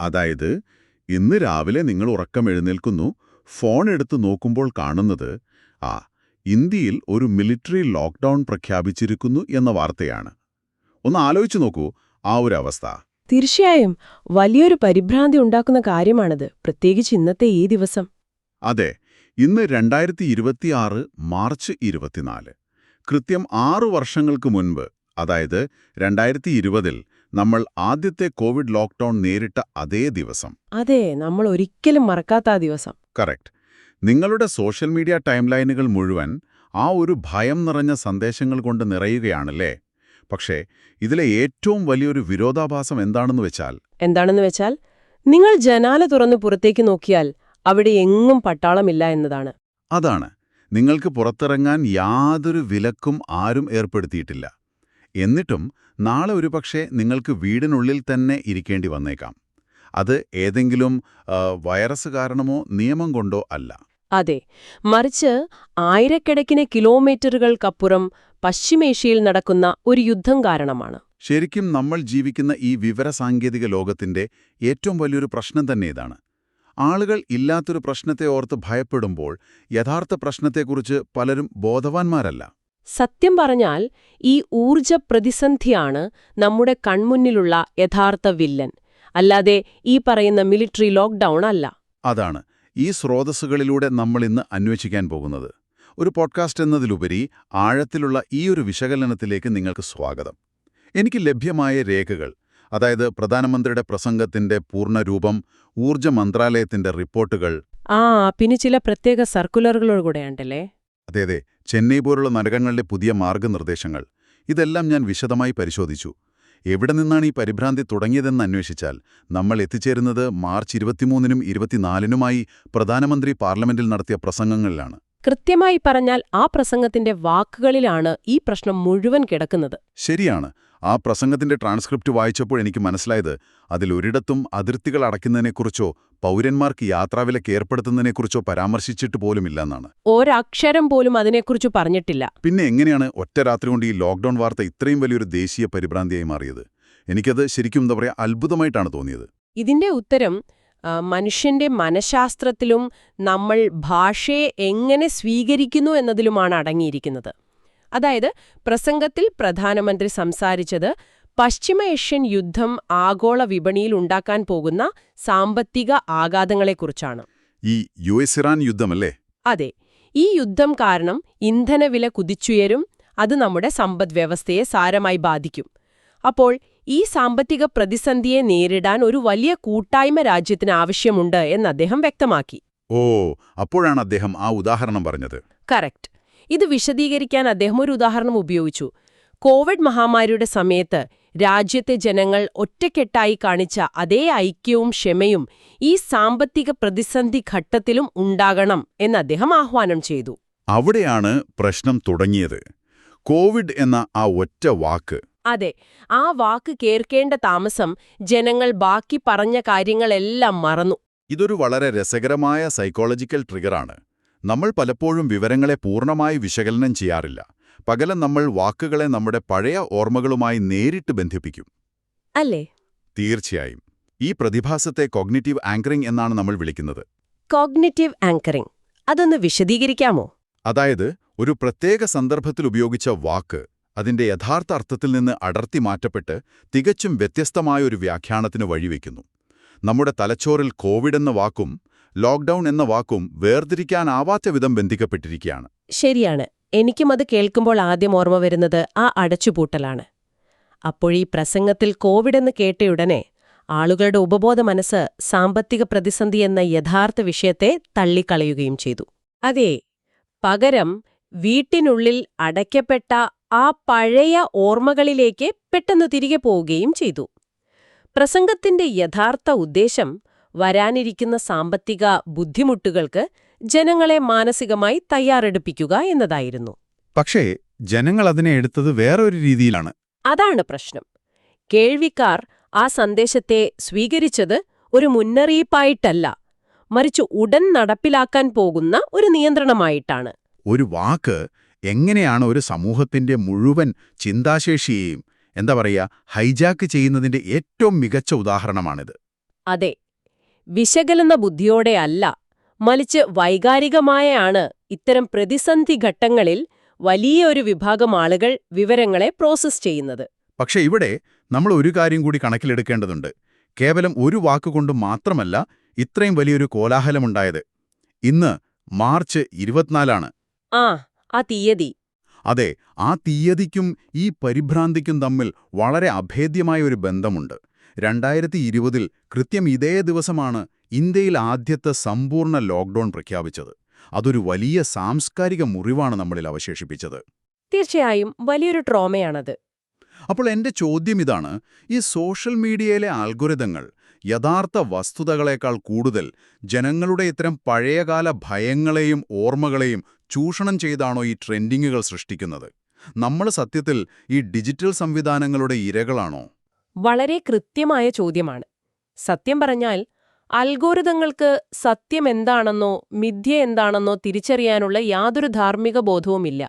അതായത്, ഇന്ന് രാവിലെ നിങ്ങൾ ഉറക്കം എഴുന്നേൽക്കുന്നു, ഫോൺ എടുത്ത് നോക്കുമ്പോൾ കാണുന്നത്, ആ, ഇന്ത്യയിൽ ഒരു മിലിറ്ററി ലോക്ക്ഡൗൺ പ്രഖ്യാപിച്ചിരിക്കുന്നു എന്ന വാർത്തയാണ്. ഒന്ന് ആലോചിച്ചു നോക്കൂ ആ ഒരു അവസ്ഥ. തീർച്ചയായും വലിയൊരു പരിഭ്രാന്തി ഉണ്ടാക്കുന്ന കാര്യമാണത്, പ്രത്യേകിച്ച് ഇന്നത്തെ ഈ ദിവസം. അതെ, ഇന്ന് 2026 മാർച്ച് 24. കൃത്യം 6 വർഷങ്ങൾക്ക് മുൻപ്, അതായത് 2020-ൽ നമ്മൾ ആദ്യത്തെ കോവിഡ് ലോക്ക്ഡൗൺ നേരിട്ട അതേ ദിവസം. അതെ, നമ്മൾ ഒരിക്കലും മറക്കാത്ത ആ ദിവസം. കറക്റ്റ്. നിങ്ങളുടെ സോഷ്യൽ മീഡിയ ടൈംലൈനുകൾ മുഴുവൻ ആ ഒരു ഭയം നിറഞ്ഞ സന്ദേശങ്ങൾ കൊണ്ട് നിറയുകയാണല്ലേ? പക്ഷേ ഇതിലെ ഏറ്റവും വലിയൊരു വിരോധാഭാസം എന്താണെന്ന് വെച്ചാൽ നിങ്ങൾ ജനാല തുറന്ന് പുറത്തേക്ക് നോക്കിയാൽ അവിടെ എങ്ങും പട്ടാളമില്ല എന്നതാണ്. അതാണ്. നിങ്ങൾക്ക് പുറത്തിറങ്ങാൻ യാതൊരു വിലക്കും ആരും ഏർപ്പെടുത്തിയിട്ടില്ല. എന്നിട്ടും നാളെ ഒരുപക്ഷെ നിങ്ങൾക്ക് വീടിനുള്ളിൽ തന്നെ ഇരിക്കേണ്ടി വന്നേക്കാം. അത് ഏതെങ്കിലും വൈറസ് കാരണമോ നിയമം കൊണ്ടോ അല്ല. അതെ, മറിച്ച് ആയിരക്കണക്കിന് കിലോമീറ്ററുകൾക്കപ്പുറം പശ്ചിമേഷ്യയിൽ നടക്കുന്ന ഒരു യുദ്ധം കാരണമാണ്. ശരിക്കും നമ്മൾ ജീവിക്കുന്ന ഈ വിവരസാങ്കേതിക ലോകത്തിന്റെ ഏറ്റവും വലിയൊരു പ്രശ്നം തന്നെ ഇതാണ്. ആളുകൾ ഇല്ലാത്തൊരു പ്രശ്നത്തെ ഓർത്ത് ഭയപ്പെടുമ്പോൾ യഥാർത്ഥ പ്രശ്നത്തെക്കുറിച്ച് പലരും ബോധവാന്മാരല്ല. സത്യം പറഞ്ഞാൽ ഈ ഊർജ പ്രതിസന്ധിയാണ് നമ്മുടെ കൺമുന്നിലുള്ള യഥാർത്ഥ വില്ലൻ, അല്ലാതെ ഈ പറയുന്ന മിലിറ്ററി ലോക്ക്ഡൗൺ അല്ല. അതാണ് ഈ സ്രോതസ്സുകളിലൂടെ നമ്മൾ ഇന്ന് അന്വേഷിക്കാൻ പോകുന്നത്. ഒരു പോഡ്കാസ്റ്റ് എന്നതിലുപരി ആഴത്തിലുള്ള ഈ ഒരു വിശകലനത്തിലേക്ക് നിങ്ങൾക്ക് സ്വാഗതം. എനിക്ക് ലഭ്യമായ രേഖകൾ, അതായത് പ്രധാനമന്ത്രിയുടെ പ്രസംഗത്തിന്റെ പൂർണ്ണരൂപം, ഊർജ്ജ മന്ത്രാലയത്തിന്റെ റിപ്പോർട്ടുകൾ, പിന്നെ ചില പ്രത്യേക സർക്കുലറുകളോടുകൂടെയുണ്ടല്ലേ? അതെ, ചെന്നൈ പോലുള്ള നഗരങ്ങളിലെ പുതിയ മാർഗനിർദ്ദേശങ്ങൾ, ഇതെല്ലാം ഞാൻ വിശദമായി പരിശോധിച്ചു. എവിടെ നിന്നാണ് ഈ പരിഭ്രാന്തി തുടങ്ങിയതെന്ന് അന്വേഷിച്ചാൽ നമ്മൾ എത്തിച്ചേരുന്നത് മാർച്ച് 23-നും 24-നുമായി പ്രധാനമന്ത്രി പാർലമെന്റിൽ നടത്തിയ പ്രസംഗങ്ങളിലാണ്. കൃത്യമായി പറഞ്ഞാൽ ആ പ്രസംഗത്തിന്റെ വാക്കുകളിലാണ് ഈ പ്രശ്നം മുഴുവൻ കിടക്കുന്നത്. ശരിയാണ്. ആ പ്രസംഗത്തിന്റെ ട്രാൻസ്ക്രിപ്റ്റ് വായിച്ചപ്പോൾ എനിക്ക് മനസ്സിലായത് അതിലൊരിടത്തും അതിർത്തികൾ അടയ്ക്കുന്നതിനെക്കുറിച്ചോ പൗരന്മാർക്ക് യാത്രാവിലക്ക് ഏർപ്പെടുത്തുന്നതിനെക്കുറിച്ചോ പരാമർശിച്ചിട്ട് പോലുമില്ലെന്നാണ്. ഒരക്ഷരം പോലും അതിനെക്കുറിച്ച് പറഞ്ഞിട്ടില്ല. പിന്നെ എങ്ങനെയാണ് ഒറ്റ രാത്രി കൊണ്ട് ഈ ലോക്ക്ഡൌൺ വാർത്ത ഇത്രയും വലിയൊരു ദേശീയ പരിഭ്രാന്തിയായി മാറിയത്? എനിക്കത് ശരിക്കും അത്ഭുതമായിട്ടാണ് തോന്നിയത്. ഇതിന്റെ ഉത്തരം മനുഷ്യന്റെ മനഃശാസ്ത്രത്തിലും നമ്മൾ ഭാഷയെ എങ്ങനെ സ്വീകരിക്കുന്നു എന്നതിലുമാണ് അടങ്ങിയിരിക്കുന്നത്. അതായത്, പ്രസംഗത്തിൽ പ്രധാനമന്ത്രി സംസാരിച്ചത് പശ്ചിമേഷ്യൻ യുദ്ധം ആഗോള വിപണിയിൽ ഉണ്ടാക്കാൻ പോകുന്ന സാമ്പത്തിക ആഘാതങ്ങളെക്കുറിച്ചാണ്. ഈ യുഎസ്-ഇറാൻ യുദ്ധമല്ലേ? അതെ, ഈ യുദ്ധം കാരണം ഇന്ധനവില കുതിച്ചുയരും, അത് നമ്മുടെ സമ്പദ്വ്യവസ്ഥയെ സാരമായി ബാധിക്കും. അപ്പോൾ ഈ സാമ്പത്തിക പ്രതിസന്ധിയെ നേരിടാൻ ഒരു വലിയ കൂട്ടായ്മ രാജ്യത്തിന് ആവശ്യമുണ്ട് എന്ന് അദ്ദേഹം വ്യക്തമാക്കി. അപ്പോഴാണ് അദ്ദേഹം ആ ഉദാഹരണം പറഞ്ഞത്. കറക്റ്റ്. ഇത് വിശദീകരിക്കാൻ അദ്ദേഹം ഒരു ഉദാഹരണം ഉപയോഗിച്ചു. കോവിഡ് മഹാമാരിയുടെ സമയത്ത് രാജ്യത്തെ ജനങ്ങൾ ഒറ്റക്കെട്ടായി കാണിച്ച അതേ ഐക്യവും ക്ഷമയും ഈ സാമ്പത്തിക പ്രതിസന്ധി ഘട്ടത്തിലും ഉണ്ടാകണം എന്ന് അദ്ദേഹം ആഹ്വാനം ചെയ്തു. അവിടെയാണ് പ്രശ്നം തുടങ്ങിയത്. കോവിഡ് എന്ന ആ ഒറ്റ വാക്ക്. അതെ, ആ വാക്ക് കേൾക്കേണ്ട താമസം ജനങ്ങൾ ബാക്കി പറഞ്ഞ കാര്യങ്ങളെല്ലാം മറന്നു. ഇതൊരു വളരെ രസകരമായ സൈക്കോളജിക്കൽ ട്രിഗറാണ്. നമ്മൾ പലപ്പോഴും വിവരങ്ങളെ പൂർണ്ണമായി വിശകലനം ചെയ്യാറില്ല. പകരം നമ്മൾ വാക്കുകളെ നമ്മുടെ പഴയ ഓർമ്മകളുമായി നേരിട്ട് ബന്ധിപ്പിക്കും. അല്ലേ? തീർച്ചയായും. ഈ പ്രതിഭാസത്തെ കോഗ്നിറ്റീവ് ആങ്കറിംഗ് എന്നാണ് നമ്മൾ വിളിക്കുന്നത്. കോഗ്നിറ്റീവ് ആങ്കറിംഗ്, അതൊന്ന് വിശദീകരിക്കാമോ? അതായത്, ഒരു പ്രത്യേക സന്ദർഭത്തിൽ ഉപയോഗിച്ച വാക്ക് അതിന്റെ യഥാർത്ഥ അർത്ഥത്തിൽ നിന്ന് അടർത്തി മാറ്റപ്പെട്ട് തികച്ചും വ്യത്യസ്തമായൊരു വ്യാഖ്യാനത്തിന് വഴിവെക്കുന്നു. നമ്മുടെ തലച്ചോറിൽ കോവിഡ് എന്ന വാക്കും ലോക്ക്ഡൌൺ എന്ന വാക്കും വേർതിരിക്കാനാവാത്ത വിധം ബന്ധിക്കപ്പെട്ടിരിക്കുകയാണ്. ശരിയാണ്. എനിക്കും അത് കേൾക്കുമ്പോൾ ആദ്യം ഓർമ്മ വരുന്നത് ആ അടച്ചുപൂട്ടലാണ്. അപ്പോഴീ പ്രസംഗത്തിൽ കോവിഡ് എന്ന് കേട്ടയുടനെ ആളുകളുടെ ഉപബോധ മനസ്സ് സാമ്പത്തിക പ്രതിസന്ധി എന്ന യഥാർത്ഥ വിഷയത്തെ തള്ളിക്കളയുകയും ചെയ്തു. അതെ, പകരം വീട്ടിനുള്ളിൽ അടയ്ക്കപ്പെട്ട ആ പഴയ ഓർമ്മകളിലേക്ക് പെട്ടെന്ന് തിരികെ പോവുകയും ചെയ്തു. പ്രസംഗത്തിന്റെ യഥാർത്ഥ ഉദ്ദേശം വരാനിരിക്കുന്ന സാമ്പത്തിക ബുദ്ധിമുട്ടുകൾക്ക് ജനങ്ങളെ മാനസികമായി തയ്യാറെടുപ്പിക്കുക എന്നതായിരുന്നു. പക്ഷേ ജനങ്ങൾ അതിനെ എടുത്തത് വേറൊരു രീതിയിലാണ്. അതാണ് പ്രശ്നം. കേൾവിക്കാർ ആ സന്ദേശത്തെ സ്വീകരിച്ചത് ഒരു മുന്നറിയിപ്പായിട്ടല്ല, മറിച്ച് ഉടൻ നടപ്പിലാക്കാൻ പോകുന്ന ഒരു നിയന്ത്രണമായിട്ടാണ്. ഒരു വാക്ക് എങ്ങനെയാണ് ഒരു സമൂഹത്തിന്റെ മുഴുവൻ ചിന്താശേഷിയെയും ഹൈജാക്ക് ചെയ്യുന്നതിന്റെ ഏറ്റവും മികച്ച ഉദാഹരണമാണിത്. അതെ, വിശകലന ബുദ്ധിയോടെയല്ല, മറിച്ച് വൈകാരികമായാണ് ഇത്തരം പ്രതിസന്ധി ഘട്ടങ്ങളിൽ വലിയൊരു വിഭാഗം ആളുകൾ വിവരങ്ങളെ പ്രോസസ്സ് ചെയ്യുന്നത്. പക്ഷെ ഇവിടെ നമ്മൾ ഒരു കാര്യം കൂടി കണക്കിലെടുക്കേണ്ടതുണ്ട്. കേവലം ഒരു വാക്കുകൊണ്ട് മാത്രമല്ല ഇത്രയും വലിയൊരു കോലാഹലമുണ്ടായത്. ഇന്ന് മാർച്ച് 24 ആ തീയതി. അതെ, ആ തീയതിക്കും ഈ പരിഭ്രാന്തിക്കും തമ്മിൽ വളരെ അഭേദ്യമായ ഒരു ബന്ധമുണ്ട്. 2020 കൃത്യം ഇതേ ദിവസമാണ് ഇന്ത്യയിൽ ആദ്യത്തെ സമ്പൂർണ്ണ ലോക്ക്ഡൗൺ പ്രഖ്യാപിച്ചത്. അതൊരു വലിയ സാംസ്കാരിക മുറിവാണ് നമ്മളിൽ അവശേഷിപ്പിച്ചത്. തീർച്ചയായും വലിയൊരു ട്രോമയാണത്. അപ്പോൾ എന്റെ ചോദ്യം ഇതാണ്, ഈ സോഷ്യൽ മീഡിയയിലെ ആൽഗോരിതങ്ങൾ യഥാർത്ഥ വസ്തുതകളേക്കാൾ കൂടുതൽ ജനങ്ങളുടെ ഇത്തരം പഴയകാല ഭയങ്ങളെയും ഓർമ്മകളെയും ചൂഷണം ചെയ്താണോ ഈ ട്രെൻഡിങ്ങുകൾ സൃഷ്ടിക്കുന്നത്? നമ്മൾ സത്യത്തിൽ ഈ ഡിജിറ്റൽ സംവിധാനങ്ങളുടെ ഇരകളാണോ? വളരെ കൃത്യമായ ചോദ്യമാണ്. സത്യം പറഞ്ഞാൽ അൽഗോരിതങ്ങൾക്ക് സത്യം എന്താണെന്നോ മിഥ്യ എന്താണെന്നോ തിരിച്ചറിയാനുള്ള യാതൊരു ധാർമ്മിക ബോധവുമില്ല.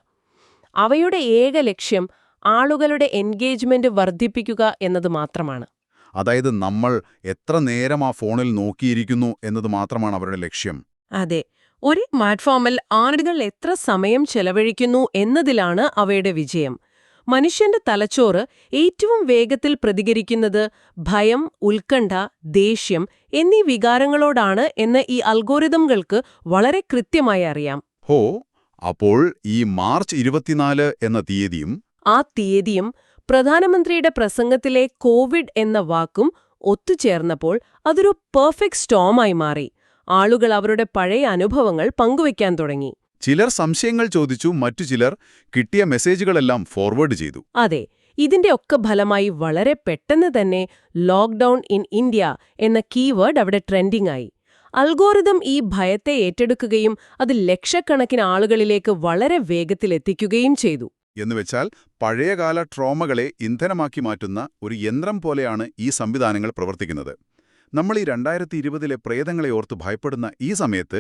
അവയുടെ ഏക ലക്ഷ്യം ആളുകളുടെ എൻഗേജ്മെന്റ് വർദ്ധിപ്പിക്കുക എന്നത് മാത്രമാണ്. അതായത് നമ്മൾ എത്ര നേരം ആ ഫോണിൽ നോക്കിയിരിക്കുന്നു എന്നത് മാത്രമാണ് അവരുടെ ലക്ഷ്യം. അതെ, ഒരു പ്ലാറ്റ്ഫോമിൽ ആളുകൾ എത്ര സമയം ചെലവഴിക്കുന്നു എന്നതിലാണ് അവയുടെ വിജയം. മനുഷ്യന്റെ തലച്ചോറ് ഏറ്റവും വേഗത്തിൽ പ്രതികരിക്കുന്നത് ഭയം, ഉത്കണ്ഠ, ദേഷ്യം എന്നീ വികാരങ്ങളോടാണ് എന്ന് ഈ അൽഗോരിതങ്ങൾക്ക് വളരെ കൃത്യമായി അറിയാം. ഹോ, അപ്പോൾ ഈ മാർച്ച് 24 എന്ന തീയതിയും ആ തീയതിയും പ്രധാനമന്ത്രിയുടെ പ്രസംഗത്തിലെ കോവിഡ് എന്ന വാക്കും ഒത്തുചേർന്നപ്പോൾ അതൊരു പെർഫെക്റ്റ് സ്റ്റോമായി മാറി. ആളുകൾ അവരുടെ പഴയ അനുഭവങ്ങൾ പങ്കുവയ്ക്കാൻ തുടങ്ങി. ചിലർ സംശയങ്ങൾ ചോദിച്ചു, മറ്റു ചിലർ കിട്ടിയ മെസ്സേജുകളെല്ലാം ഫോർവേഡ് ചെയ്തു. അതെ, ഇതിന്റെ ഒക്കെ ഫലമായി വളരെ പെട്ടെന്ന് തന്നെ ലോക്ക്ഡൌൺ ഇൻ ഇന്ത്യ എന്ന കീവേഡ് അവിടെ ട്രെൻഡിംഗ് ആയി. അൽഗോരിതം ഈ ഭയത്തെ ഏറ്റെടുക്കുകയും അത് ലക്ഷക്കണക്കിന് ആളുകളിലേക്ക് വളരെ വേഗത്തിൽ എത്തിക്കുകയും ചെയ്തു. എന്നുവെച്ചാൽ പഴയകാല ട്രോമകളെ ഇന്ധനമാക്കി മാറ്റുന്ന ഒരു യന്ത്രം പോലെയാണ് ഈ സംവിധാനങ്ങൾ പ്രവർത്തിക്കുന്നത്. നമ്മൾ ഈ 2020 പ്രേതങ്ങളെ ഓർത്ത് ഭയപ്പെടുന്ന ഈ സമയത്ത്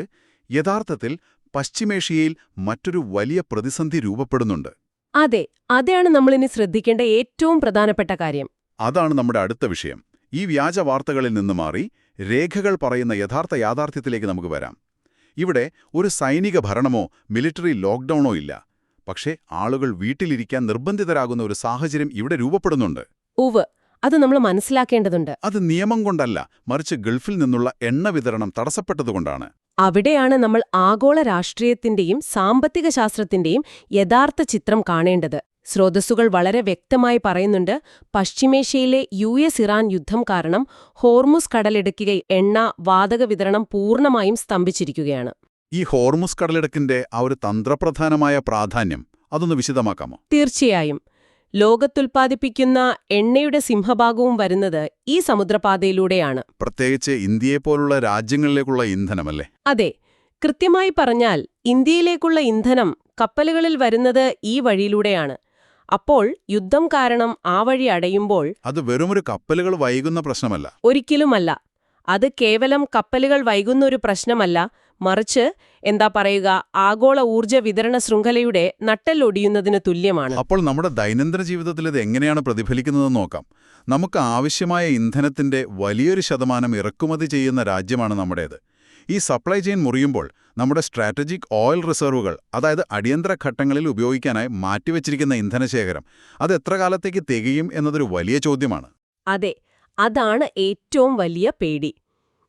യഥാർത്ഥത്തിൽ പശ്ചിമേഷ്യയിൽ മറ്റൊരു വലിയ പ്രതിസന്ധി രൂപപ്പെടുന്നുണ്ട്. അതെ, അതാണ് നമ്മളിനി ശ്രദ്ധിക്കേണ്ട ഏറ്റവും പ്രധാനപ്പെട്ട കാര്യം. അതാണ് നമ്മുടെ അടുത്ത വിഷയം. ഈ വ്യാജ വാർത്തകളിൽ നിന്ന് മാറി രേഖകൾ പറയുന്ന യഥാർത്ഥ യാഥാർത്ഥ്യത്തിലേക്ക് നമുക്ക് വരാം. ഇവിടെ ഒരു സൈനിക ഭരണമോ മിലിറ്ററി ലോക്ക്ഡൌണോ ഇല്ല. പക്ഷേ ആളുകൾ വീട്ടിലിരിക്കാൻ നിർബന്ധിതരാകുന്ന ഒരു സാഹചര്യം ഇവിടെ രൂപപ്പെടുന്നുണ്ട്. അത് നമ്മൾ മനസ്സിലാക്കേണ്ടതുണ്ട്. അത് നിയമം കൊണ്ടല്ല, മറിച്ച് ഗൾഫിൽ നിന്നുള്ള എണ്ണ വിതരണം തടസ്സപ്പെട്ടതുകൊണ്ടാണ്. അവിടെയാണ് നമ്മൾ ആഗോള രാഷ്ട്രീയത്തിന്റെയും സാമ്പത്തിക ശാസ്ത്രത്തിന്റെയും യഥാർത്ഥ ചിത്രം കാണേണ്ടത്. സ്രോതസ്സുകൾ വളരെ വ്യക്തമായി പറയുന്നുണ്ട്, പശ്ചിമേഷ്യയിലെ US-ഇറാൻ യുദ്ധം കാരണം ഹോർമുസ് കടലിടുക്കിലെ എണ്ണ വാതക വിതരണം പൂർണ്ണമായും സ്തംഭിച്ചിരിക്കുകയാണ്. ഈ ഹോർമുസ് കടലിടുക്കിന്റെ ആ ഒരു തന്ത്രപ്രധാനമായ പ്രാധാന്യം അതൊന്ന് വിശദമാക്കാമോ? തീർച്ചയായും. ലോകത്തുൽപ്പാദിപ്പിക്കുന്ന എണ്ണയുടെ സിംഹഭാഗവും വരുന്നത് ഈ സമുദ്രപാതയിലൂടെയാണ്. പ്രത്യേകിച്ച് ഇന്ത്യയെപ്പോലുള്ള രാജ്യങ്ങളിലേക്കുള്ള ഇന്ധനമല്ലേ? അതെ, കൃത്യമായി പറഞ്ഞാൽ ഇന്ത്യയിലേക്കുള്ള ഇന്ധനം കപ്പലുകളിൽ വരുന്നത് ഈ വഴിയിലൂടെയാണ്. അപ്പോൾ യുദ്ധം കാരണം ആ വഴി അടയുമ്പോൾ അത് വെറുമൊരു കപ്പലുകൾ വൈകുന്ന പ്രശ്നമല്ല. ഒരിക്കലുമല്ല. അത് കേവലം കപ്പലുകൾ വൈകുന്നൊരു പ്രശ്നമല്ല, മറിച്ച് ആഗോള ഊർജ്ജ വിതരണ ശൃംഖലയുടെ നട്ടെല്ലൊടിയുന്നതിന് തുല്യമാണ്. അപ്പോൾ നമ്മുടെ ദൈനംദിന ജീവിതത്തിൽ ഇത് എങ്ങനെയാണ് പ്രതിഫലിക്കുന്നതെന്ന് നോക്കാം. നമുക്ക് ആവശ്യമായ ഇന്ധനത്തിന്റെ വലിയൊരു ശതമാനം ഇറക്കുമതി ചെയ്യുന്ന രാജ്യമാണ് നമ്മുടേത്. ഈ സപ്ലൈ ചെയിൻ മുറിയുമ്പോൾ നമ്മുടെ സ്ട്രാറ്റജിക് ഓയിൽ റിസർവുകൾ, അതായത് അടിയന്തര ഘട്ടങ്ങളിൽ ഉപയോഗിക്കാനായി മാറ്റിവെച്ചിരിക്കുന്ന ഇന്ധനശേഖരം, അത് എത്ര കാലത്തേക്ക് തികയും എന്നതൊരു വലിയ ചോദ്യമാണ്. അതെ, അതാണ് ഏറ്റവും വലിയ പേടി.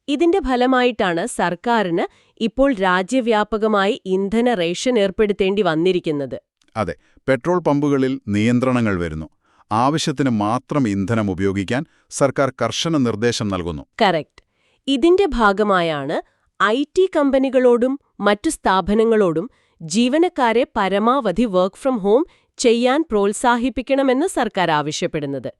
ഇതിന്റെ ഫലമായിട്ടാണ് സർക്കാരിന് ഇപ്പോൾ രാജ്യവ്യാപകമായി ഇന്ധന റേഷൻ ഏർപ്പെടുത്തേണ്ടി വന്നിരിക്കുന്നത്. അതെ, പെട്രോൾ പമ്പുകളിൽ നിയന്ത്രണങ്ങൾ വരുന്നു. ആവശ്യത്തിന് മാത്രം ഇന്ധനം ഉപയോഗിക്കാൻ സർക്കാർ കർശന നിർദ്ദേശം നൽകുന്നു. കറക്റ്റ്. ഇതിന്റെ ഭാഗമായാണ് IT കമ്പനികളോടും മറ്റു സ്ഥാപനങ്ങളോടും ജീവനക്കാരെ പരമാവധി വർക്ക് ഫ്രം ഹോം ചെയ്യാൻ പ്രോത്സാഹിപ്പിക്കണമെന്ന് സർക്കാർ ആവശ്യപ്പെടുന്നത്.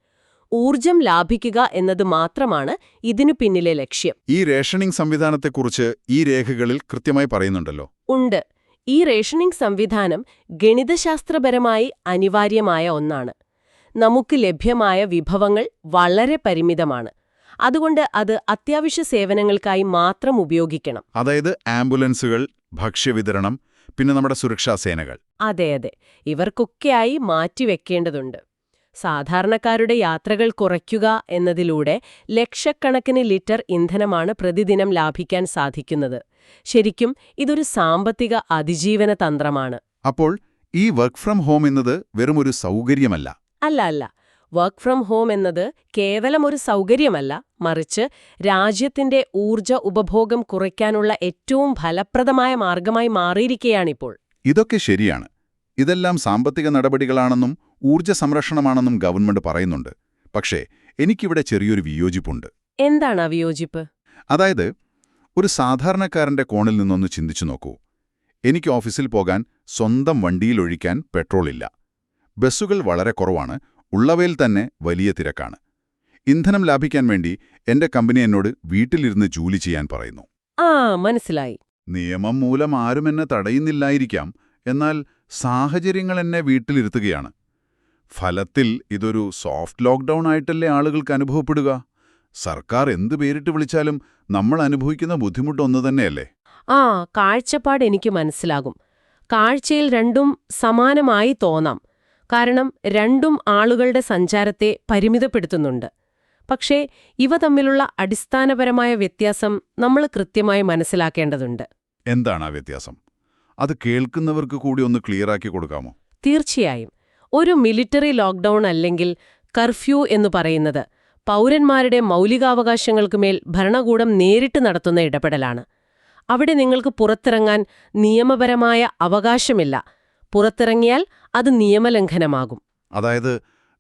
ഊർജം ലാഭിക്കുക എന്നത് മാത്രമാണ് ഇതിനു പിന്നിലെ ലക്ഷ്യം. ഈ റേഷനിംഗ് സംവിധാനത്തെക്കുറിച്ച് ഈ രേഖകളിൽ കൃത്യമായി പറയുന്നുണ്ടല്ലോ. ഉണ്ട്. ഈ റേഷനിംഗ് സംവിധാനം ഗണിതശാസ്ത്രപരമായി അനിവാര്യമായ ഒന്നാണ്. നമുക്ക് ലഭ്യമായ വിഭവങ്ങൾ വളരെ പരിമിതമാണ്. അതുകൊണ്ട് അത് അത്യാവശ്യ സേവനങ്ങൾക്കായി മാത്രം ഉപയോഗിക്കണം. അതായത് ആംബുലൻസുകൾ, ഭക്ഷ്യവിതരണം, പിന്നെ നമ്മുടെ സുരക്ഷാ സേനകൾ. അതെ, ഇവർക്കൊക്കെയായി മാറ്റിവെക്കേണ്ടതുണ്ട്. സാധാരണക്കാരുടെ യാത്രകൾ കുറയ്ക്കുക എന്നതിലൂടെ ലക്ഷക്കണക്കിന് ലിറ്റർ ഇന്ധനമാണ് പ്രതിദിനം ലാഭിക്കാൻ സാധിക്കുന്നത്. ശരിക്കും ഇതൊരു സാമ്പത്തിക അതിജീവന തന്ത്രമാണ്. അപ്പോൾ ഈ വർക്ക് ഫ്രം ഹോം എന്നത് വെറുമൊരു സൗകര്യമല്ല. അല്ല, വർക്ക് ഫ്രം ഹോം എന്നത് കേവലം ഒരു സൗകര്യമല്ല, മറിച്ച് രാജ്യത്തിന്റെ ഊർജ്ജ ഉപഭോഗം കുറയ്ക്കാനുള്ള ഏറ്റവും ഫലപ്രദമായ മാർഗമായി മാറിയിരിക്കുകയാണിപ്പോൾ. ഇതൊക്കെ ശരിയാണ്. ഇതെല്ലാം സാമ്പത്തിക നടപടികളാണെന്നും ഊർജ്ജ സംരക്ഷണമാണെന്നും ഗവൺമെന്റ് പറയുന്നുണ്ട്. പക്ഷേ എനിക്കിവിടെ ചെറിയൊരു വിയോജിപ്പുണ്ട്. എന്താണ് ആ വിയോജിപ്പ്? അതായത്, ഒരു സാധാരണക്കാരന്റെ കോണിൽ നിന്നൊന്ന് ചിന്തിച്ചു നോക്കൂ. എനിക്ക് ഓഫീസിൽ പോകാൻ സ്വന്തം വണ്ടിയിലൊഴിക്കാൻ പെട്രോളില്ല. ബസ്സുകൾ വളരെ കുറവാണ്, ഉള്ളവയിൽ തന്നെ വലിയ തിരക്കാണ്. ഇന്ധനം ലാഭിക്കാൻ വേണ്ടി എന്റെ കമ്പനി എന്നോട് വീട്ടിലിരുന്ന് ജോലി ചെയ്യാൻ പറയുന്നു. മനസ്സിലായി. നിയമം മൂലം ആരും എന്നെ തടയുന്നില്ലായിരിക്കാം, എന്നാൽ സാഹചര്യങ്ങൾ എന്നെ വീട്ടിലിരുത്തുകയാണ്. ഫലത്തിൽ ഇതൊരു സോഫ്റ്റ് ലോക്ക്ഡൗൺ ആയിട്ടല്ലേ ആളുകൾക്ക് അനുഭവപ്പെടുക? സർക്കാർ എന്ത് പേരിട്ട് വിളിച്ചാലും നമ്മൾ അനുഭവിക്കുന്ന ബുദ്ധിമുട്ട് ഒന്നു തന്നെയല്ലേ? കാഴ്ചപ്പാട് എനിക്ക് മനസ്സിലാകും. കാഴ്ചയിൽ രണ്ടും സമാനമായി തോന്നാം. കാരണം രണ്ടും ആളുകളുടെ സഞ്ചാരത്തെ പരിമിതപ്പെടുത്തുന്നുണ്ട്. പക്ഷേ ഇവ തമ്മിലുള്ള അടിസ്ഥാനപരമായ വ്യത്യാസം നമ്മൾ കൃത്യമായി മനസ്സിലാക്കേണ്ടതുണ്ട്. എന്താണ് ആ വ്യത്യാസം? അത് കേൾക്കുന്നവർക്ക് കൂടി ഒന്ന് ക്ലിയറാക്കി കൊടുക്കാമോ? തീർച്ചയായും. ഒരു മിലിറ്ററി ലോക്ക്ഡൗൺ അല്ലെങ്കിൽ കർഫ്യൂ എന്നു പറയുന്നത് പൗരന്മാരുടെ മൗലികാവകാശങ്ങൾക്കുമേൽ ഭരണകൂടം നേരിട്ട് നടത്തുന്ന ഇടപെടലാണ്. അവിടെ നിങ്ങൾക്ക് പുറത്തിറങ്ങാൻ നിയമപരമായ അവകാശമില്ല. പുറത്തിറങ്ങിയാൽ അത് നിയമലംഘനമാകും. അതായത്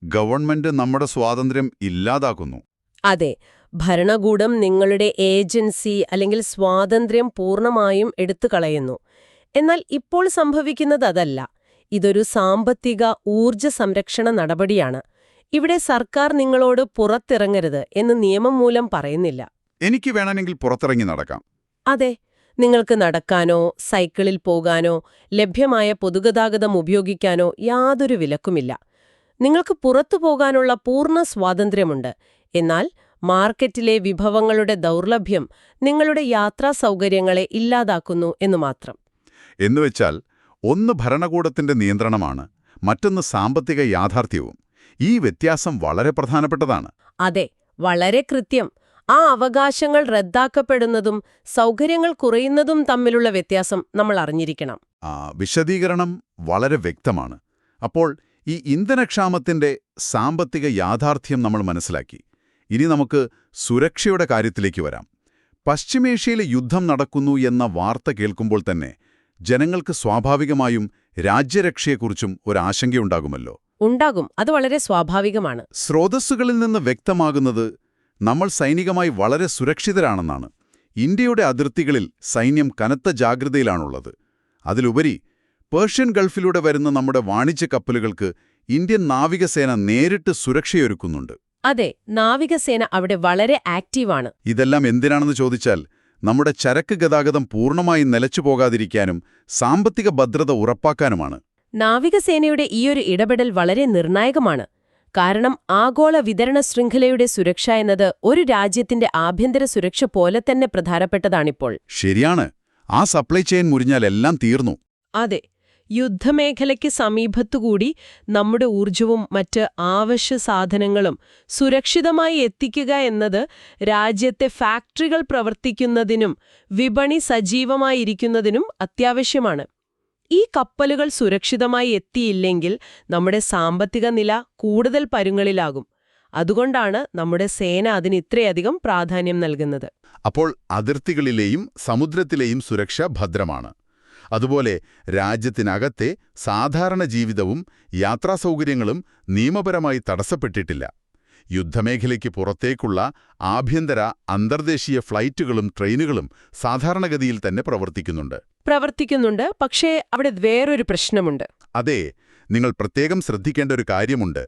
ഗവൺമെന്റ് നമ്മുടെ സ്വാതന്ത്ര്യം ഇല്ലാതാക്കുന്നു. അതെ, ഭരണകൂടം നിങ്ങളുടെ ഏജൻസി അല്ലെങ്കിൽ സ്വാതന്ത്ര്യം പൂർണ്ണമായും എടുത്തുകളയുന്നു. എന്നാൽ ഇപ്പോൾ സംഭവിക്കുന്നത് അതല്ല. ഇതൊരു സാമ്പത്തിക ഊർജ്ജ സംരക്ഷണ നടപടിയാണ്. ഇവിടെ സർക്കാർ നിങ്ങളോട് പുറത്തിറങ്ങരുത് എന്ന് നിയമം മൂലം പറയുന്നില്ല. എനിക്ക് വേണമെങ്കിൽ പുറത്തിറങ്ങി നടക്കാം. അതെ, നിങ്ങൾക്ക് നടക്കാനോ സൈക്കിളിൽ പോകാനോ ലഭ്യമായ പൊതുഗതാഗതം ഉപയോഗിക്കാനോ യാതൊരു വിലക്കുമില്ല. നിങ്ങൾക്ക് പുറത്തു പോകാനുള്ള പൂർണ്ണ സ്വാതന്ത്ര്യമുണ്ട്. എന്നാൽ മാർക്കറ്റിലെ വിഭവങ്ങളുടെ ദൗർലഭ്യം നിങ്ങളുടെ യാത്രാ സൗകര്യങ്ങളെ ഇല്ലാതാക്കുന്നു എന്നു മാത്രം. എന്നുവെച്ചാൽ ഒന്ന് ഭരണകൂടത്തിന്റെ നിയന്ത്രണമാണ്, മറ്റൊന്ന് സാമ്പത്തിക യാഥാർത്ഥ്യവും. ഈ വ്യത്യാസം വളരെ പ്രധാനപ്പെട്ടതാണ്. അതെ, വളരെ കൃത്യം. ആ അവകാശങ്ങൾ റദ്ദാക്കപ്പെടുന്നതും സൗകര്യങ്ങൾ കുറയുന്നതും തമ്മിലുള്ള വ്യത്യാസം നമ്മൾ അറിഞ്ഞിരിക്കണം. വിശദീകരണം വളരെ വ്യക്തമാണ്. അപ്പോൾ ഈ ഇന്ധനക്ഷാമത്തിന്റെ സാമ്പത്തിക യാഥാർത്ഥ്യം നമ്മൾ മനസ്സിലാക്കി. ഇനി നമുക്ക് സുരക്ഷയുടെ കാര്യത്തിലേക്ക് വരാം. പശ്ചിമേഷ്യയിലെ യുദ്ധം നടക്കുന്നു എന്ന വാർത്ത കേൾക്കുമ്പോൾ തന്നെ ജനങ്ങൾക്ക് സ്വാഭാവികമായും രാജ്യരക്ഷയെക്കുറിച്ചും ഒരാശങ്കയുണ്ടാകുമല്ലോ. ഉണ്ടാകും, അത് വളരെ സ്വാഭാവികമാണ്. സ്രോതസ്സുകളിൽ നിന്ന് വ്യക്തമാകുന്നത് നമ്മൾ സൈനികമായി വളരെ സുരക്ഷിതരാണെന്നാണ്. ഇന്ത്യയുടെ അതിർത്തികളിൽ സൈന്യം കനത്ത ജാഗ്രതയിലാണുള്ളത്. അതിലുപരി പേർഷ്യൻ ഗൾഫിലൂടെ വരുന്ന നമ്മുടെ വാണിജ്യ കപ്പലുകൾക്ക് ഇന്ത്യൻ നാവികസേന നേരിട്ട് സുരക്ഷയൊരുക്കുന്നുണ്ട്. അതെ, നാവികസേന അവിടെ വളരെ ആക്റ്റീവാണ്. ഇതെല്ലാം എന്തിനാണെന്ന് ചോദിച്ചാൽ നമ്മുടെ ചരക്ക് ഗതാഗതം പൂർണ്ണമായി നിലച്ചുപോകാതിരിക്കാനും സാമ്പത്തിക ഭദ്രത ഉറപ്പാക്കാനുമാണ്. നാവികസേനയുടെ ഈയൊരു ഇടപെടൽ വളരെ നിർണായകമാണ്. കാരണം ആഗോള വിതരണ ശൃംഖലയുടെ സുരക്ഷ എന്നത് ഒരു രാജ്യത്തിന്റെ ആഭ്യന്തര സുരക്ഷ പോലെ തന്നെ പ്രധാനപ്പെട്ടതാണിപ്പോൾ. ശരിയാണ്. ആ സപ്ലൈ ചെയിൻ മുറിഞ്ഞാൽ എല്ലാം തീർന്നു. അതെ, യുദ്ധമേഖലയ്ക്ക് സമീപത്തുകൂടി നമ്മുടെ ഊർജവും മറ്റ് ആവശ്യ സാധനങ്ങളും സുരക്ഷിതമായി എത്തിക്കുക എന്നത് രാജ്യത്തെ ഫാക്ടറികൾ പ്രവർത്തിക്കുന്നതിനും വിപണി സജീവമായിരിക്കുന്നതിനും അത്യാവശ്യമാണ്. ഈ കപ്പലുകൾ സുരക്ഷിതമായി എത്തിയില്ലെങ്കിൽ നമ്മുടെ സാമ്പത്തിക നില കൂടുതൽ പരുങ്ങലിലാകും. അതുകൊണ്ടാണ് നമ്മുടെ സേന അതിന് ഇത്രയധികം പ്രാധാന്യം നൽകുന്നത്. അപ്പോൾ അതിർത്തികളിലെയും സമുദ്രത്തിലെയും സുരക്ഷ ഭദ്രമാണ്. അതുപോലെ രാജ്യത്തിനകത്തെ സാധാരണ ജീവിതവും യാത്രാസൗകര്യങ്ങളും നിയമപരമായി തടസ്സപ്പെട്ടിട്ടില്ല. യുദ്ധമേഖലയ്ക്ക് പുറത്തേക്കുള്ള ആഭ്യന്തര അന്തർദേശീയ ഫ്ലൈറ്റുകളും ട്രെയിനുകളും സാധാരണഗതിയിൽ തന്നെ പ്രവർത്തിക്കുന്നുണ്ട്. പക്ഷേ അവിടെ വേറൊരു പ്രശ്നമുണ്ട്. അതെ, നിങ്ങൾ പ്രത്യേകം ശ്രദ്ധിക്കേണ്ട ഒരു കാര്യമുണ്ട്.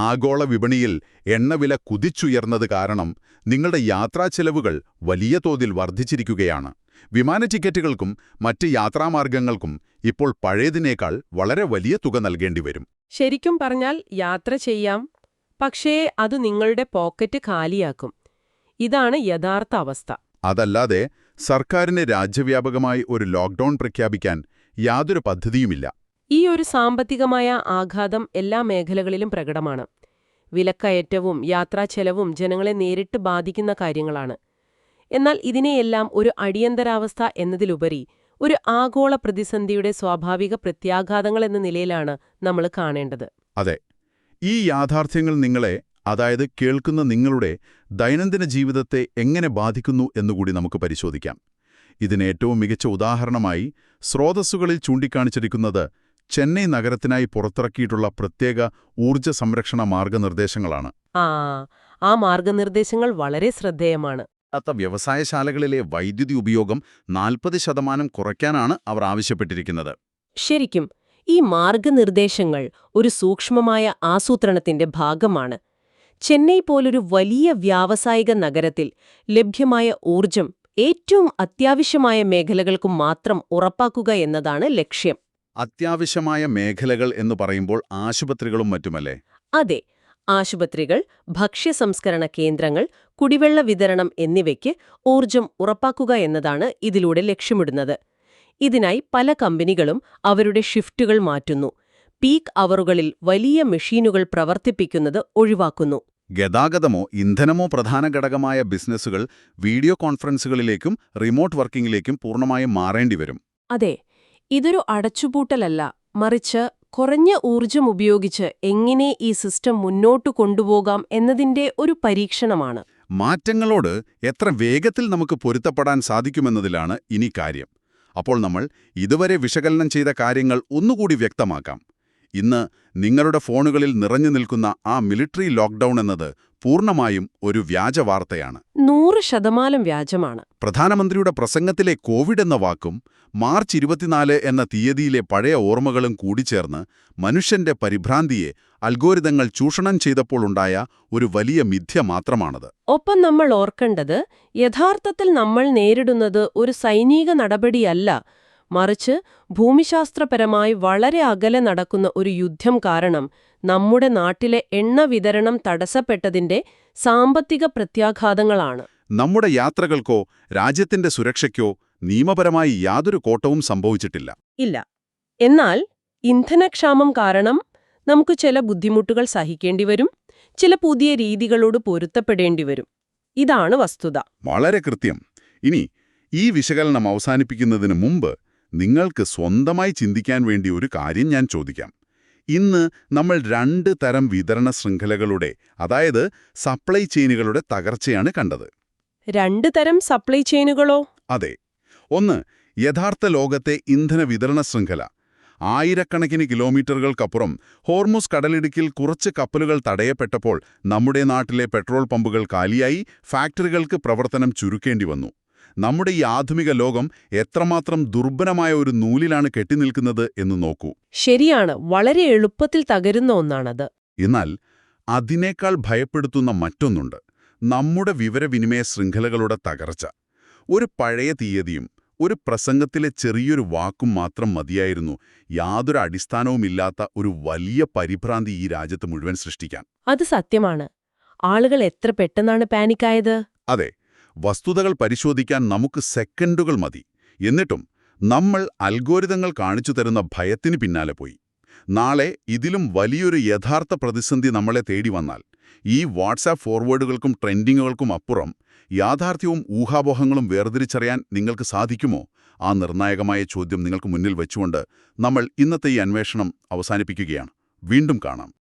ആഗോള വിപണിയിൽ എണ്ണവില കുതിച്ചുയർന്നത് കാരണം നിങ്ങളുടെ യാത്രാച്ചെലവുകൾ വലിയ തോതിൽ വർദ്ധിച്ചിരിക്കുകയാണ്. വിമാന ടിക്കറ്റുകൾക്കും മറ്റ് യാത്രാമാർഗങ്ങൾക്കും ഇപ്പോൾ പഴയതിനേക്കാൾ വളരെ വലിയ തുക നൽകേണ്ടി വരും. ശരിക്കും പറഞ്ഞാൽ യാത്ര ചെയ്യാം, പക്ഷേ അത് നിങ്ങളുടെ പോക്കറ്റ് കാലിയാക്കും. ഇതാണ് യഥാർത്ഥ അവസ്ഥ. അതല്ലാതെ സർക്കാരിന് രാജ്യവ്യാപകമായി ഒരു ലോക്ക്ഡൗൺ പ്രഖ്യാപിക്കാൻ യാതൊരു പദ്ധതിയുമില്ല. ഈ ഒരു സാമ്പത്തികമായ ആഘാതം എല്ലാ മേഖലകളിലും പ്രകടമാണ്. വിലക്കയറ്റവും യാത്രാച്ചെലവും ജനങ്ങളെ നേരിട്ട് ബാധിക്കുന്ന കാര്യങ്ങളാണ്. എന്നാൽ ഇതിനെയെല്ലാം ഒരു അടിയന്തരാവസ്ഥ എന്നതിലുപരി ഒരു ആഗോള പ്രതിസന്ധിയുടെ സ്വാഭാവിക പ്രത്യാഘാതങ്ങൾ എന്ന നിലയിലാണ് നമ്മൾ കാണേണ്ടത്. അതെ, ഈ യാഥാർത്ഥ്യങ്ങൾ നിങ്ങളെ, അതായത് കേൾക്കുന്ന നിങ്ങളുടെ ദൈനംദിന ജീവിതത്തെ എങ്ങനെ ബാധിക്കുന്നു എന്നുകൂടി നമുക്ക് പരിശോധിക്കാം. ഇതിന് ഏറ്റവും മികച്ച ഉദാഹരണമായി സ്രോതസ്സുകളിൽ ചൂണ്ടിക്കാണിച്ചിരിക്കുന്നത് ചെന്നൈ നഗരത്തിനായി പുറത്തിറക്കിയിട്ടുള്ള പ്രത്യേക ഊർജ്ജ സംരക്ഷണ മാർഗനിർദ്ദേശങ്ങളാണ്. ആ മാർഗനിർദ്ദേശങ്ങൾ വളരെ ശ്രദ്ധേയമാണ്. വ്യവസായശാലകളിലെ വൈദ്യുതി ഉപയോഗം 40% കുറയ്ക്കാനാണ് അവർ ആവശ്യപ്പെട്ടിരിക്കുന്നത്. ശരിക്കും ഈ മാർഗനിർദ്ദേശങ്ങൾ ഒരു സൂക്ഷ്മമായ ആസൂത്രണത്തിന്റെ ഭാഗമാണ്. ചെന്നൈ പോലൊരു വലിയ വ്യാവസായിക നഗരത്തിൽ ലഭ്യമായ ഊർജം ഏറ്റവും അത്യാവശ്യമായ മേഖലകൾക്കു മാത്രം ഉറപ്പാക്കുക എന്നതാണ് ലക്ഷ്യം. അത്യാവശ്യമായ മേഖലകൾ എന്ന് പറയുമ്പോൾ ആശുപത്രികളും മറ്റുമല്ലേ? അതെ, ആശുപത്രികൾ, ഭക്ഷ്യസംസ്കരണ കേന്ദ്രങ്ങൾ, കുടിവെള്ള വിതരണം എന്നിവയ്ക്ക് ഊർജം ഉറപ്പാക്കുക എന്നതാണ് ഇതിലൂടെ ലക്ഷ്യമിടുന്നത്. ഇതിനായി പല കമ്പനികളും അവരുടെ ഷിഫ്റ്റുകൾ മാറ്റുന്നു, പീക്ക് അവറുകളിൽ വലിയ മെഷീനുകൾ പ്രവർത്തിപ്പിക്കുന്നത് ഒഴിവാക്കുന്നു. ഗതാഗതമോ ഇന്ധനമോ പ്രധാന ഘടകമായ ബിസിനസ്സുകൾ വീഡിയോ കോൺഫറൻസുകളിലേക്കും റിമോട്ട് വർക്കിംഗിലേക്കും പൂർണ്ണമായും മാറേണ്ടിവരും. അതെ, ഇതൊരു അടച്ചുപൂട്ടലല്ല, മറിച്ച് കുറഞ്ഞ ഊർജം ഉപയോഗിച്ച് എങ്ങനെ ഈ സിസ്റ്റം മുന്നോട്ടു കൊണ്ടുപോകാം എന്നതിന്റെ ഒരു പരീക്ഷണമാണ്. മാറ്റങ്ങളോട് എത്ര വേഗത്തിൽ നമുക്ക് പൊരുത്തപ്പെടാൻ സാധിക്കുമെന്നതിലാണ് ഇനി കാര്യം. അപ്പോൾ നമ്മൾ ഇതുവരെ വിശകലനം ചെയ്ത കാര്യങ്ങൾ ഒന്നുകൂടി വ്യക്തമാക്കാം. ഇന്ന് നിങ്ങളുടെ ഫോണുകളിൽ നിറഞ്ഞു നിൽക്കുന്ന ആ മിലിറ്ററി ലോക്ക്ഡൗൺ എന്നത് പൂർണ്ണമായും ഒരു വ്യാജ വാർത്തയാണ്. 100% വ്യാജമാണ്. പ്രധാനമന്ത്രിയുടെ പ്രസംഗത്തിലെ കോവിഡ് എന്ന വാക്കും മാർച്ച് 24 എന്ന തീയതിയിലെ പഴയ ഓർമ്മകളും കൂടിച്ചേർന്ന് മനുഷ്യന്റെ പരിഭ്രാന്തിയെ അൽഗോരിതങ്ങൾ ചൂഷണം ചെയ്തപ്പോൾ ഉണ്ടായ ഒരു വലിയ മിഥ്യ മാത്രമാണത്. ഒപ്പം നമ്മൾ ഓർക്കേണ്ടത്, യഥാർത്ഥത്തിൽ നമ്മൾ നേരിടുന്നത് ഒരു സൈനിക നടപടിയല്ല, മറിച്ച് ഭൂമിശാസ്ത്രപരമായി വളരെ അകലെ നടക്കുന്ന ഒരു യുദ്ധം കാരണം നമ്മുടെ നാട്ടിലെ എണ്ണ വിതരണം തടസ്സപ്പെട്ടതിന്റെ സാമ്പത്തിക പ്രത്യാഘാതങ്ങളാണ്. നമ്മുടെ യാത്രകൾക്കോ രാജ്യത്തിന്റെ സുരക്ഷയ്ക്കോ നിയമപരമായി യാതൊരു കോട്ടവും സംഭവിച്ചിട്ടില്ല. ഇല്ല. എന്നാൽ ഇന്ധനക്ഷാമം കാരണം നമുക്ക് ചില ബുദ്ധിമുട്ടുകൾ സഹിക്കേണ്ടിവരും, ചില പുതിയ രീതികളോട് പൊരുത്തപ്പെടേണ്ടിവരും. ഇതാണ് വസ്തുത. വളരെ കൃത്യം. ഇനി ഈ വിശകലനം അവസാനിപ്പിക്കുന്നതിന് മുമ്പ് നിങ്ങൾക്ക് സ്വന്തമായി ചിന്തിക്കാൻ വേണ്ടി ഒരു കാര്യം ഞാൻ ചോദിക്കാം. ഇന്ന് നമ്മൾ 2 തരം വിതരണ ശൃംഖലകളുടെ, അതായത് സപ്ലൈ ചെയിനുകളുടെ തകർച്ചയാണ് കണ്ടത്. 2 തരം സപ്ലൈ ചെയിനുകളോ? അതെ. ഒന്ന്, യഥാർത്ഥ ലോകത്തെ ഇന്ധന വിതരണ ശൃംഖല. ആയിരക്കണക്കിന് കിലോമീറ്ററുകൾക്കപ്പുറം ഹോർമുസ് കടലിടുക്കിൽ കുറച്ച് കപ്പലുകൾ തടയപ്പെട്ടപ്പോൾ നമ്മുടെ നാട്ടിലെ പെട്രോൾ പമ്പുകൾ കാലിയായി, ഫാക്ടറികൾക്ക് പ്രവർത്തനം ചുരുക്കേണ്ടി വന്നു. നമ്മുടെ ഈ ആധുനിക ലോകം എത്രമാത്രം ദുർബലമായ ഒരു നൂലിലാണ് കെട്ടിനിൽക്കുന്നത് എന്ന് നോക്കൂ. ശരിയാണ്, വളരെ എളുപ്പത്തിൽ തകരുന്ന ഒന്നാണത്. എന്നാൽ അതിനേക്കാൾ ഭയപ്പെടുത്തുന്ന മറ്റൊന്നുണ്ട്: നമ്മുടെ വിവരവിനിമയ ശൃംഖലകളുടെ തകർച്ച. ഒരു പഴയ തീയതിയും ഒരു പ്രസംഗത്തിലെ ചെറിയൊരു വാക്കും മാത്രം മതിയായിരുന്നു യാതൊരു അടിസ്ഥാനവുമില്ലാത്ത ഒരു വലിയ പരിഭ്രാന്തി ഈ രാജ്യത്ത് മുഴുവൻ സൃഷ്ടിക്കാൻ. അത് സത്യമാണ്. ആളുകൾ എത്ര പെട്ടെന്നാണ് പാനിക്കായത്. അതെ, വസ്തുതകൾ പരിശോധിക്കാൻ നമുക്ക് സെക്കൻഡുകൾ മതി. എന്നിട്ടും നമ്മൾ അൽഗോരിതങ്ങൾ കാണിച്ചു തരുന്ന ഭയത്തിന് പിന്നാലെ പോയി. നാളെ ഇതിലും വലിയൊരു യഥാർത്ഥ പ്രതിസന്ധി നമ്മളെ തേടി വന്നാൽ ഈ വാട്സാപ്പ് ഫോർവേഡുകൾക്കും ട്രെൻഡിങ്ങുകൾക്കും അപ്പുറം യാഥാർത്ഥ്യവും ഊഹാപോഹങ്ങളും വേർതിരിച്ചറിയാൻ നിങ്ങൾക്ക് സാധിക്കുമോ? ആ നിർണായകമായ ചോദ്യം നിങ്ങൾക്ക് മുന്നിൽ വെച്ചുകൊണ്ട് നമ്മൾ ഇന്നത്തെ ഈ അന്വേഷണം അവസാനിപ്പിക്കുകയാണ്. വീണ്ടും കാണാം.